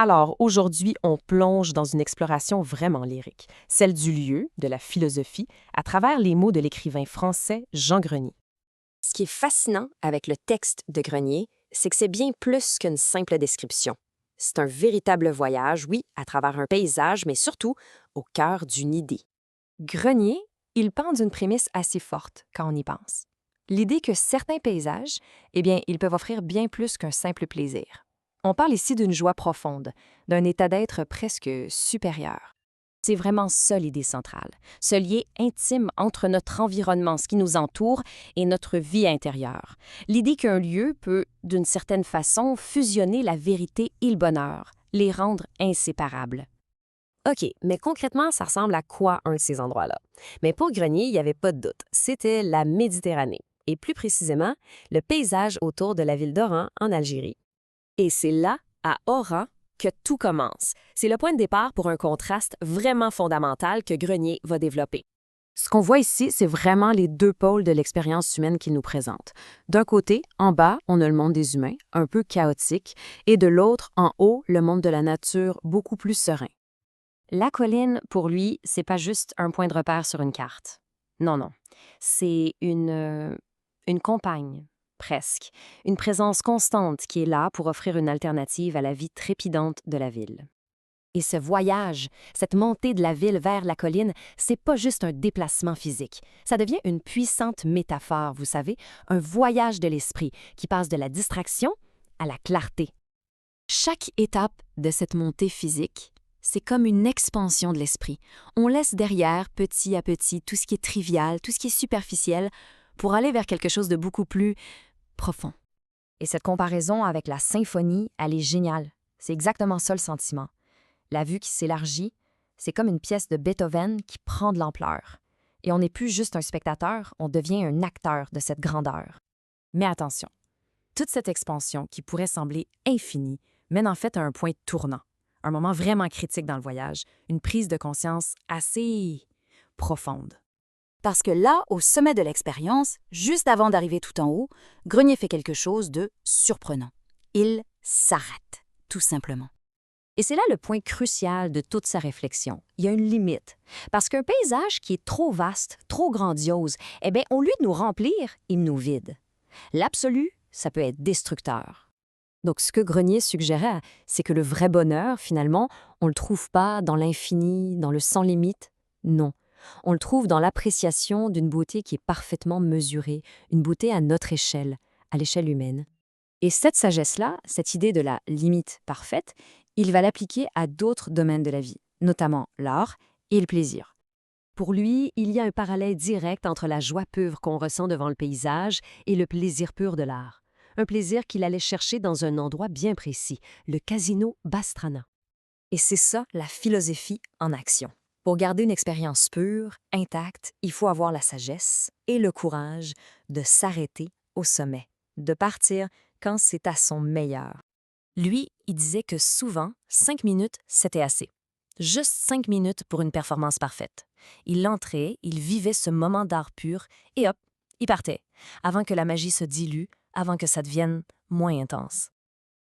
Alors, aujourd'hui, on plonge dans une exploration vraiment lyrique, celle du lieu, de la philosophie, à travers les mots de l'écrivain français Jean Grenier. Ce qui est fascinant avec le texte de Grenier, c'est que c'est bien plus qu'une simple description. C'est un véritable voyage, oui, à travers un paysage, mais surtout au cœur d'une idée. Grenier, il part d'une prémisse assez forte quand on y pense. L'idée que certains paysages, eh bien, ils peuvent offrir bien plus qu'un simple plaisir. On parle ici d'une joie profonde, d'un état d'être presque supérieur. C'est vraiment ça l'idée centrale, ce lien intime entre notre environnement, ce qui nous entoure, et notre vie intérieure. L'idée qu'un lieu peut, d'une certaine façon, fusionner la vérité et le bonheur, les rendre inséparables. OK, mais concrètement, ça ressemble à quoi un de ces endroits-là? Mais pour Grenier, il n'y avait pas de doute. C'était la Méditerranée, et plus précisément, le paysage autour de la ville d'Oran, en Algérie. Et c'est là, à Oran, que tout commence. C'est le point de départ pour un contraste vraiment fondamental que Grenier va développer. Ce qu'on voit ici, c'est vraiment les deux pôles de l'expérience humaine qu'il nous présente. D'un côté, en bas, on a le monde des humains, un peu chaotique, et de l'autre, en haut, le monde de la nature, beaucoup plus serein. La colline, pour lui, c'est pas juste un point de repère sur une carte. Non, non. C'est une compagne, presque. Une présence constante qui est là pour offrir une alternative à la vie trépidante de la ville. Et ce voyage, cette montée de la ville vers la colline, c'est pas juste un déplacement physique. Ça devient une puissante métaphore, vous savez, un voyage de l'esprit qui passe de la distraction à la clarté. Chaque étape de cette montée physique, c'est comme une expansion de l'esprit. On laisse derrière, petit à petit, tout ce qui est trivial, tout ce qui est superficiel, pour aller vers quelque chose de beaucoup plus profond. Et cette comparaison avec la symphonie, elle est géniale. C'est exactement ça le sentiment. La vue qui s'élargit, c'est comme une pièce de Beethoven qui prend de l'ampleur. Et on n'est plus juste un spectateur, on devient un acteur de cette grandeur. Mais attention, toute cette expansion qui pourrait sembler infinie mène en fait à un point tournant, un moment vraiment critique dans le voyage, une prise de conscience assez profonde. Parce que là, au sommet de l'expérience, juste avant d'arriver tout en haut, Grenier fait quelque chose de surprenant. Il s'arrête, tout simplement. Et c'est là le point crucial de toute sa réflexion. Il y a une limite. Parce qu'un paysage qui est trop vaste, trop grandiose, eh bien, au lieu de nous remplir, il nous vide. L'absolu, ça peut être destructeur. Donc, ce que Grenier suggérait, c'est que le vrai bonheur, finalement, on le trouve pas dans l'infini, dans le sans limite. Non. On le trouve dans l'appréciation d'une beauté qui est parfaitement mesurée, une beauté à notre échelle, à l'échelle humaine. Et cette sagesse-là, cette idée de la limite parfaite, il va l'appliquer à d'autres domaines de la vie, notamment l'art et le plaisir. Pour lui, il y a un parallèle direct entre la joie pure qu'on ressent devant le paysage et le plaisir pur de l'art. Un plaisir qu'il allait chercher dans un endroit bien précis, le Casino Bastrana. Et c'est ça, la philosophie en action. Pour garder une expérience pure, intacte, il faut avoir la sagesse et le courage de s'arrêter au sommet, de partir quand c'est à son meilleur. Lui, il disait que souvent, 5 minutes, c'était assez. Juste 5 minutes pour une performance parfaite. Il entrait, il vivait ce moment d'art pur et hop, il partait, avant que la magie se dilue, avant que ça devienne moins intense.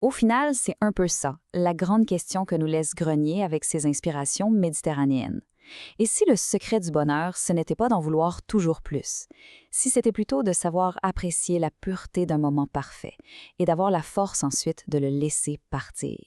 Au final, c'est un peu ça, la grande question que nous laisse Grenier avec ses inspirations méditerranéennes. Et si le secret du bonheur, ce n'était pas d'en vouloir toujours plus, si c'était plutôt de savoir apprécier la pureté d'un moment parfait et d'avoir la force ensuite de le laisser partir.